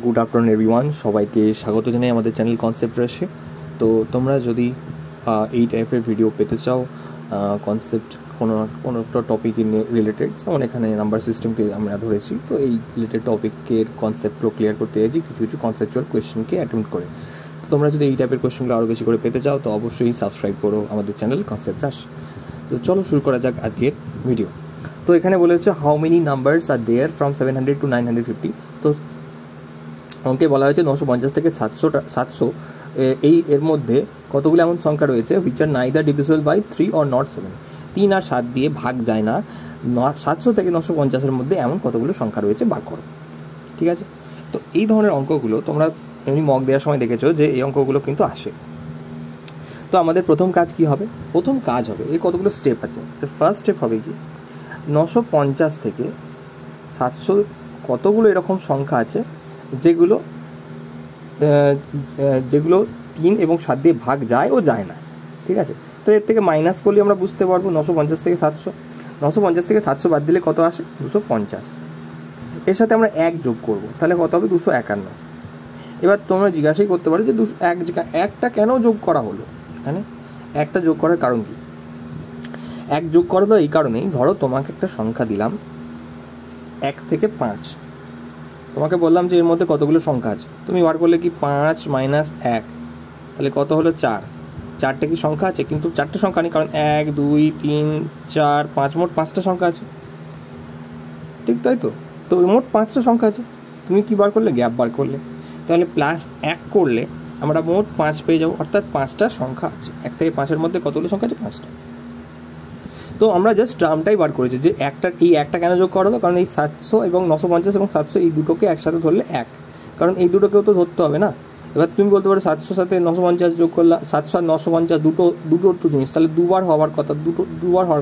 Good afternoon everyone, সবাইকে স্বাগত জানাই আমাদের চ্যানেল কনসেপ্ট রাশে। তো তোমরা যদি এই টাইপের ভিডিও পেতে চাও, কনসেপ্ট কোনো একটা টপিকে রিলেটেড, যেমন এখানে নাম্বার সিস্টেমকে আমরা ধরেছি, তো এই রিলেটেড টপিকের কনসেপ্টগুলো ক্লিয়ার করতে চাইছি কিছু কিছু কনসেপচুয়াল কোয়েশ্চেনকে অ্যাটেম্প্ট করে। তো তোমরা যদি এই টাইপের কোয়েশ্চেনগুলো আরও বেশি করে পেতে চাও তো অবশ্যই সাবস্ক্রাইব করো আমাদের চ্যানেল কনসেপ্ট রাশ। তো চলো শুরু করা যাক আজকের ভিডিও। তো এখানে বলেছে how many numbers are there from 700 to 950। তো অঙ্কে বলা হয়েছে 950 থেকে 700 এর মধ্যে কতগুলো এমন সংখ্যা রয়েছে which are neither divisible by 3 or not 7। 3 আর 7 দিয়ে ভাগ যায় না। 700 থেকে 950-এর মধ্যে এমন কতগুলো সংখ্যা রয়েছে বার করো। ঠিক আছে, তো এই ধরনের অঙ্কগুলো তোমরা এমনি মক দেওয়ার সময় দেখেছো যে এই অঙ্কগুলো কিন্তু আসে। তো আমাদের প্রথম কাজ কি হবে? প্রথম কাজ হবে, এর কতগুলো স্টেপ আছে। তো ফার্স্ট স্টেপ হবে কি, 950 থেকে 700 কতগুলো এরকম সংখ্যা আছে যেগুলো 3 এবং 7 দিয়ে ভাগ যায় ও যায় না। ঠিক আছে, তো এর থেকে মাইনাস করলে আমরা বুঝতে পারবো 950 থেকে 700। 950 থেকে 700 বাদ দিলে কত আসে? 250। এর সাথে আমরা 1 যোগ করব, তাহলে কত হবে? 251। এবার তোমরা জিজ্ঞাসাই করতে পারো যে একটা কেন যোগ করা হলো? এখানে একটা যোগ করার কারণ কি? 1 যোগ করা তো এই কারণেই, ধরো তোমাকে একটা সংখ্যা দিলাম 1 থেকে 5, তোমাকে বললাম যে এর মধ্যে কতগুলো সংখ্যা আছে, তুমি বার করলে কি 5 - 1, তাহলে কত হলো? 4। 4টে কি সংখ্যা আছে? কিন্তু 4টে সংখ্যা নেই, কারণ 1 2 3 4 5, মোট 5টা সংখ্যা আছে। ঠিক তাই তো? তো মোট 5টা সংখ্যা আছে, তুমি কি বার করলে? গ্যাপ বার করলে। তাহলে +1 করলে আমরা মোট 5 পেয়ে যাবো, অর্থাৎ 5টা সংখ্যা আছে। 1 থেকে 5-এর মধ্যে কতগুলো সংখ্যা আছে? 5টা। তো আমরা জাস্ট টার্মটাই বার করেছি যে এই একটা কেন যোগ করা হলো, কারণ এই 700 এবং 950 এবং 700 এই দুটোকে একসাথে ধরলে 1, কারণ এই দুটোকেও তো ধরতে হবে না। এবার তুমি বলতে পারো 700 সাথে 950 যোগ করলাম, 700 আর 950 দুটোর তো জিনিস, তাহলে দুবার হওয়ার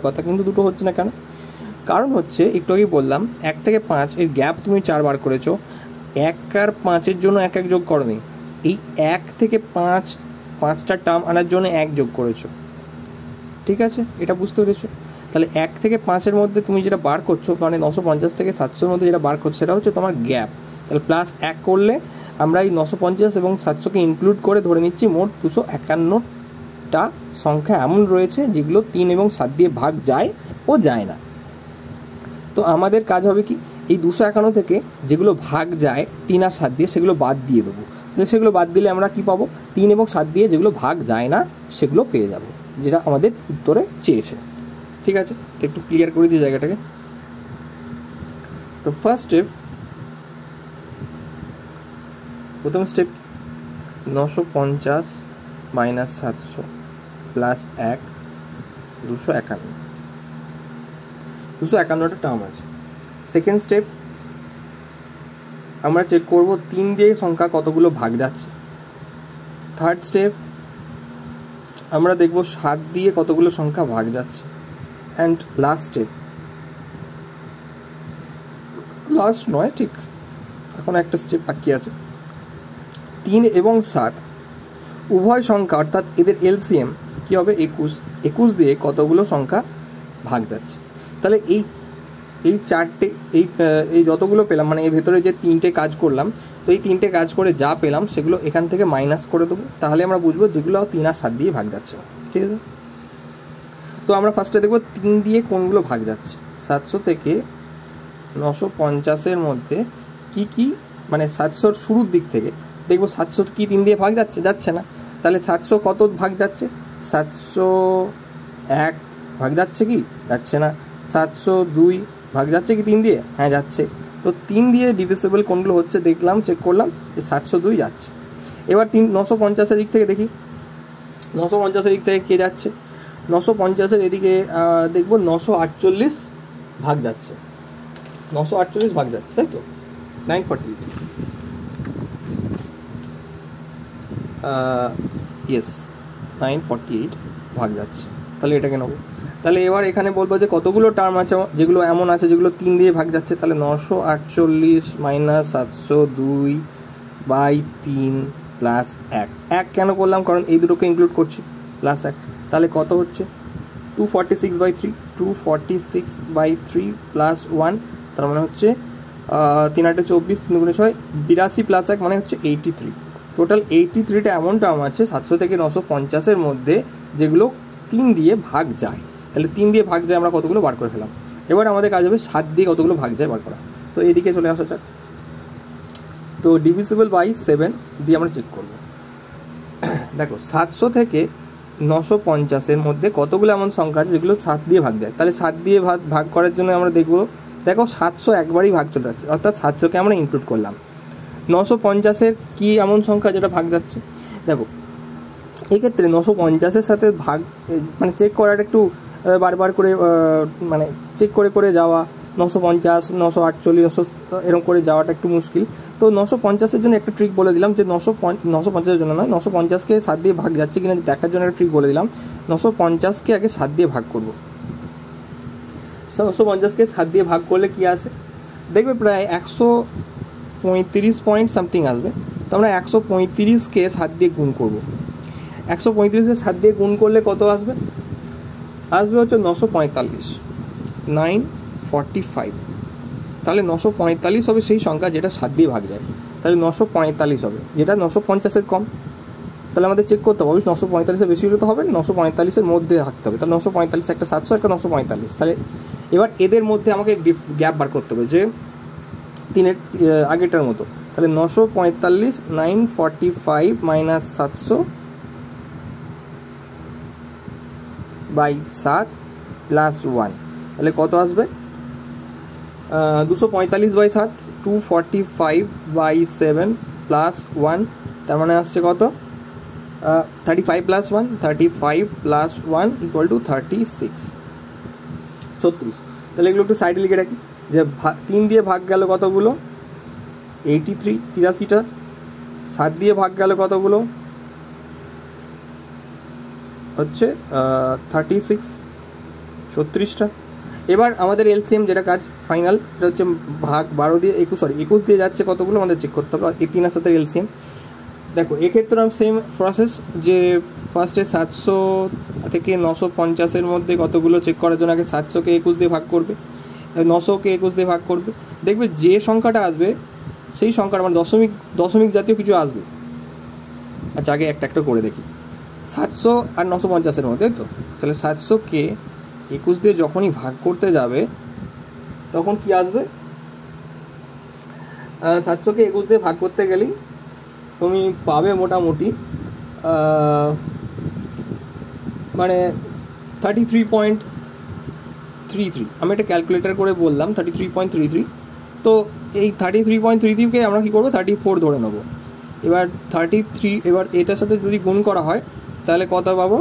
কথা, কিন্তু দুটো হচ্ছে না কেন? কারণ হচ্ছে একটু আগেই বললাম 1 থেকে 5 এর গ্যাপ তুমি 4 বার করেছো, 1 আর 5-এর জন্য 1 যোগ করোনি, এই 1 থেকে 5টা টার্ম আনার জন্য 1 যোগ করেছো। ঠিক আছে, এটা বুঝতে পেরেছো? তাহলে 1 থেকে 5-এর মধ্যে তুমি যেটা বার করছো, মানে 950 থেকে 700-এর মধ্যে যেটা বার করছো, সেটা হচ্ছে তোমার গ্যাপ। তাহলে +1 করলে আমরা এই 950 এবং 700-কে ইনক্লুড করে ধরে নিচ্ছি মোট 251টা সংখ্যা এমন রয়েছে যেগুলো 3 এবং 7 দিয়ে ভাগ যায় ও যায় না। তো আমাদের কাজ হবে কি, এই 251 থেকে যেগুলো ভাগ যায় 3 আর 7 দিয়ে, সেগুলো বাদ দিয়ে দেবো। তাহলে সেগুলো বাদ দিলে আমরা কি পাবো? 3 এবং 7 দিয়ে যেগুলো ভাগ যায় না সেগুলো পেয়ে যাব, যেটা আমাদের উত্তরে চেয়েছে। ঠিক আছে, তো একটু ক্লিয়ার করে দিই জায়গাটাকে। তো প্রথম স্টেপ 950 - 700 +1 251টা টার্ম আছে। সেকেন্ড স্টেপ আমরা চেক করব 3 দিয়ে সংখ্যা কতগুলো ভাগ যাচ্ছে। থার্ড স্টেপ আমরা দেখব 7 দিয়ে কতগুলো সংখ্যা ভাগ যাচ্ছে। অ্যান্ড লাস্ট নয়, ঠিক এখন একটা স্টেপ বাকি আছে। 3 এবং 7 উভয় সংখ্যা, অর্থাৎ এদের এলসিএম কী হবে? 21 দিয়ে কতগুলো সংখ্যা ভাগ যাচ্ছে। তাহলে এই চারটে এই যতগুলো পেলাম, মানে এর ভেতরে যে 3টে কাজ করলাম, তো এই 3টে কাজ করে যা পেলাম সেগুলো এখান থেকে মাইনাস করে দেবো, তাহলে আমরা বুঝবো যেগুলো 3 আর 7 দিয়ে ভাগ যাচ্ছে। ঠিক আছে, তো আমরা ফার্স্টে দেখবো 3 দিয়ে কোনগুলো ভাগ যাচ্ছে। 700 থেকে 950-এর মধ্যে কি মানে 700-র শুরুর দিক থেকে দেখবো 700 কি 3 দিয়ে ভাগ যাচ্ছে না। তাহলে 700 কত ভাগ যাচ্ছে? 701 ভাগ যাচ্ছে কি? যাচ্ছে না। 702 ভাগ যাচ্ছে কি 3 দিয়ে? হ্যাঁ, যাচ্ছে। তো 3 দিয়ে ডিভিজিবল কোনগুলো হচ্ছে দেখলাম, চেক করলাম যে 702 যাচ্ছে। এবার 950-এর দিক থেকে দেখি, 950-এর দিক থেকে কে যাচ্ছে? 950-এর এদিকে দেখবো 948 ভাগ যাচ্ছে। 948 ভাগ যাচ্ছে, তাই তো? 948 ইয়েস, 948 ভাগ যাচ্ছে। তাহলে এটাকে নেবো। তাহলে এবার এখানে বলবো যে কতগুলো টার্ম আছে যেগুলো এমন আছে যেগুলো 3 দিয়ে ভাগ যাচ্ছে। তাহলে 948 - 702/3 +1 কেন করলাম? কারণ এই দুটোকে ইনক্লুড করছি, +1। তাহলে কত হচ্ছে? 246/3 +1, তার মানে হচ্ছে 3 8 24, 3 গুণে 6, 82 প্লাস 1 মানে হচ্ছে 83। টোটাল 83টা এমন টার্ম আছে 700 থেকে 950-এর মধ্যে যেগুলো 3 দিয়ে ভাগ যায়। তাহলে 3 দিয়ে ভাগ যায় আমরা কতগুলো বার করে ফেলাম। এবার আমাদের কাজ হবে 7 দিয়ে কতগুলো ভাগ যায় বার করা। তো এইদিকে চলে আসা যাক। তো ডিভিজিবল বাই 7 দিয়ে আমরা চেক করব। দেখো 700 থেকে 950-এর মধ্যে কতগুলো এমন সংখ্যা আছে যেগুলো 7 দিয়ে ভাগ যায়। তাহলে 7 দিয়ে ভাগ করার জন্য আমরা দেখবো, দেখো 700 একবারই ভাগ চলে যাচ্ছে, অর্থাৎ 700কে আমরা ইনক্লুড করলাম। 950-এর কী এমন সংখ্যা যেটা ভাগ যাচ্ছে? দেখো এক্ষেত্রে 950-এর সাথে ভাগ মানে চেক করাটা একটু বারবার করে মানে চেক করে করে যাওয়া, 950, 948, 900 এরকম করে যাওয়াটা একটু মুশকিল। তো 950-এর জন্য একটা ট্রিক বলে দিলাম যে 950-এর জন্য নয়, 950-কে 7 দিয়ে ভাগ যাচ্ছে কিনা দেখার জন্য একটা ট্রিক বলে দিলাম। 950-কে আগে 7 দিয়ে ভাগ করব। 950-কে 7 দিয়ে ভাগ করলে কি আসে দেখবে, প্রায় 135 পয়েন্ট সামথিং আসবে। তো আমরা 135-কে 7 দিয়ে গুণ করব। 135-কে 7 দিয়ে গুণ করলে কত আসবে? আসবে হচ্ছে 945, 945। তাহলে 945 হবে সেই সংখ্যা যেটা 7 দিয়ে ভাগ যায়। তাহলে 945 হবে, যেটা 950-এর কম। তাহলে আমাদের চেক করতে হবে 945-এর বেশি হলে তো হবে, 945-এর মধ্যে থাকতে হবে। তাহলে 945 একটা 700, একটা 945। তাহলে এবার এদের মধ্যে আমাকে গ্যাপ বার করতে হবে যে 3-এর আগেরটার মতো। তাহলে 945, 945 মাইনাস 700 বাই 7 প্লাস 1, তাহলে কত আসবে? 245 বাই 7, 245 বাই 7 প্লাস 1, তার মানে আসছে কত? 35 প্লাস 1, 35 প্লাস 1 ইকুয়াল টু 36, 36। তাহলে এগুলো একটু সাইডে লিখে রাখি যে 3 দিয়ে ভাগ গেল কতগুলো? 83, 83টা। 7 দিয়ে ভাগ গেল কতগুলো? হচ্ছে 36, 36টা। এবার আমাদের এলসিএম যেটা কাজ ফাইনাল, সেটা হচ্ছে ভাগ 12 দিয়ে 21 দিয়ে যাচ্ছে কতগুলো আমাদের চেক করতে হবে। এই 3 আর 7-এর এলসিএম দেখো, এক্ষেত্রেও সেম প্রসেস যে ফার্স্টে 700 থেকে 950-এর মধ্যে কতগুলো চেক করার জন্য আগে 700-কে 21 দিয়ে ভাগ করবে, 900-কে 21 দিয়ে ভাগ করবে। দেখবে যে সংখ্যাটা আসবে সেই সংখ্যাটা মানে দশমিক জাতীয় কিছু আসবে। আচ্ছা আগে একটা একটা করে দেখি। 700 আর 950-এর মধ্যে, তো তাহলে 700-কে 21 দিয়ে যখনই ভাগ করতে যাবে তখন কি আসবে? 700-কে 21 দিয়ে ভাগ করতে গেলেই তুমি পাবে মোটামুটি মানে 33.33। আমি একটা ক্যালকুলেটার করে বললাম 33.33। তো এই 33.33-কে আমরা কী করবো? 34 ধরে নেবো। এবার 33, এবার এটার সাথে যদি গুণ করা হয় তাহলে কত পাবো?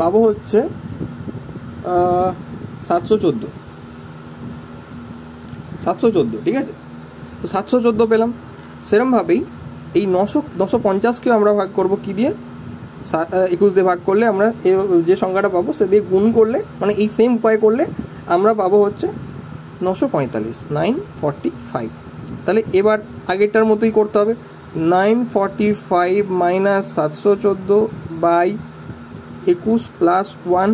পাবো হচ্ছে 714, ঠিক আছে? তো 714 পেলাম। সেরমভাবেই এই 950-কেও আমরা ভাগ করব কি দিয়ে? 21 দিয়ে ভাগ করলে আমরা যে সংখ্যাটা পাবো সে দিয়ে গুণ করলে, মানে এই সেম উপায় করলে আমরা পাবো হচ্ছে 945, 945। তাহলে এবার আগেরটার মতোই করতে হবে। 945 মাইনাস 714 বাই 21 প্লাস 1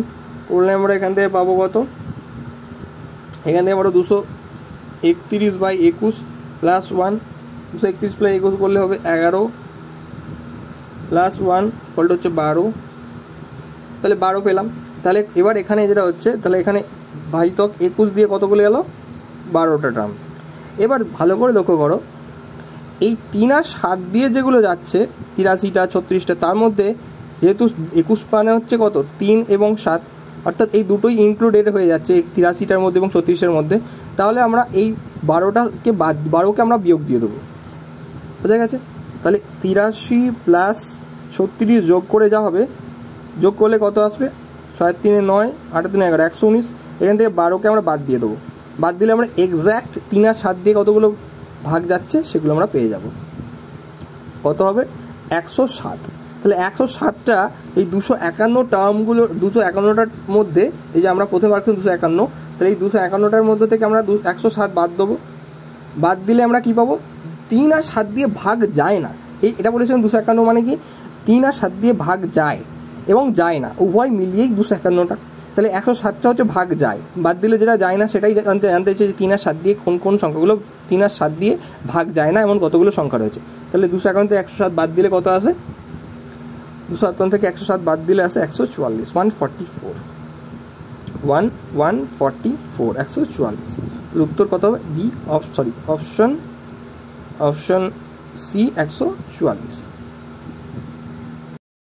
করলে আমরা এখান থেকে পাবো কত? এখান থেকে আমরা 231 বাই 21 প্লাস 1, 231 প্লাস 21 করলে হবে 11 প্লাস 1 ফলটা হচ্ছে 12। তাহলে 12 পেলাম। তাহলে এবার এখানে যেটা হচ্ছে, তাহলে এখানে ভাজিতক 21 দিয়ে কতগুলো গেল? 12টা টার্ম। এবার ভালো করে লক্ষ্য করো, এই 3 আর 7 দিয়ে যেগুলো যাচ্ছে 83টা 36টা, তার মধ্যে যেহেতু 21 মানে হচ্ছে কত? 3 এবং 7, অর্থাৎ এই দুটোই ইনক্লুডেড হয়ে যাচ্ছে 83টার মধ্যে এবং 36-এর মধ্যে। তাহলে আমরা এই 12কে আমরা বিয়োগ দিয়ে দেবো। বোঝা গেছে? তাহলে 83 প্লাস 36 যোগ করে যা হবে, যোগ করলে কত আসবে? 6 3 9, 8 3 11, 119। এখান থেকে 12কে আমরা বাদ দিয়ে দেবো। বাদ দিলে আমরা এক্স্যাক্ট 3 আর 7 দিয়ে কতগুলো ভাগ যাচ্ছে সেগুলো আমরা পেয়ে যাব। কত হবে? 107। তাহলে 107টা এই 251 টার্মগুলো, 251টার মধ্যে এই যে আমরা প্রথমে বার করছি 251, তাহলে এই 251টার মধ্যে থেকে আমরা 107 বাদ দেবো। বাদ দিলে আমরা কী পাবো? 3 আর 7 দিয়ে ভাগ যায় না। এটা বলেছিলাম 251 মানে কি? 3 আর 7 দিয়ে ভাগ যায় এবং যায় না, উভয় মিলিয়েই 251টা। তাহলে 107টা হচ্ছে ভাগ যায়, বাদ দিলে যেটা যায় না সেটাই জানতে চাইছে যে 3 আর 7 দিয়ে কোন কোন সংখ্যাগুলো 3 আর 7 দিয়ে ভাগ যায় না এমন কতগুলো সংখ্যা রয়েছে। তাহলে 251 থেকে 107 বাদ দিলে কত আসে? 251 থেকে 107 বাদ দিলে আসে 144, 144, 144, তাহলে উত্তর কত হবে? Option C 144।